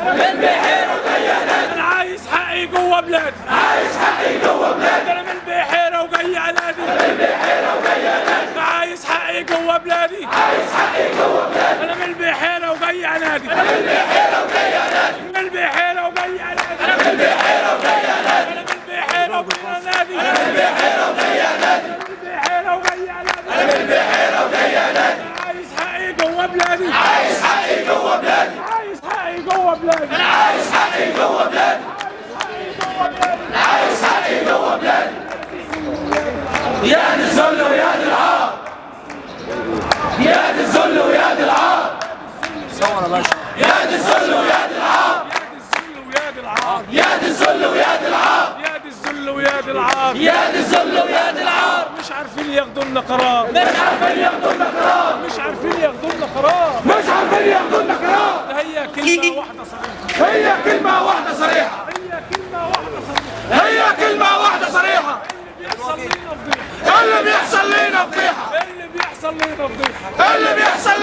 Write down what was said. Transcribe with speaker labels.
Speaker 1: من بحيرة وجاي انادي.
Speaker 2: انا عايز حقي جوه بلادي،
Speaker 1: عايز حقي جوه بلادي.
Speaker 2: انا من البحيرة وجاي انادي،
Speaker 1: من البحيرة وجاي انادي.
Speaker 2: انا عايز حقي جوه بلادي،
Speaker 1: عايز حقي جوه بلادي.
Speaker 2: انا من البحيرة وجاي انادي،
Speaker 1: من البحيرة وجاي انادي.
Speaker 2: من البحيرة وجاي انادي،
Speaker 1: انا من البحيرة وجاي انادي.
Speaker 2: انا من البحيرة وجاي انادي،
Speaker 1: انا من البحيرة وجاي انادي.
Speaker 2: البحيرة وجاي انادي،
Speaker 1: انا من البحيرة وجاي انادي.
Speaker 2: عايز حقي جوه بلادي،
Speaker 1: عايز حقي جوه بلادي.
Speaker 2: عايز حقي جوه بلادي،
Speaker 1: انا عايز حقي جوه بلادي. عايز حقي جوه بلادي. يا دي الذل ويا دي العار. يا دي الذل ويا دي العار. يا دي الذل ويا دي العار.
Speaker 2: ويا دي العار،
Speaker 1: يا دي الذل ويا دي العار.
Speaker 2: يا دي الذل ويا دي العار،
Speaker 1: يا دي الذل ويا دي العار.
Speaker 2: مش عارفين ياخدوا لنا قرار،
Speaker 1: مش عارفين ياخدوا لنا قرار.
Speaker 2: مش عارفين ياخدوا لنا قرار،
Speaker 1: مش عارفين ياخدوا لنا قرار.
Speaker 2: هي كلمة واحدة صريحة،
Speaker 1: هي كلمة واحدة صريحة.
Speaker 2: هي كلمة واحدة صريحة،
Speaker 1: هي كلمة واحدة صريحة.
Speaker 2: بيحصل لنا فضيحة،
Speaker 1: اللي بيحصل لينا فضيحة.
Speaker 2: اللي بيحصل لنا فضيحة.
Speaker 1: اللي بيحصل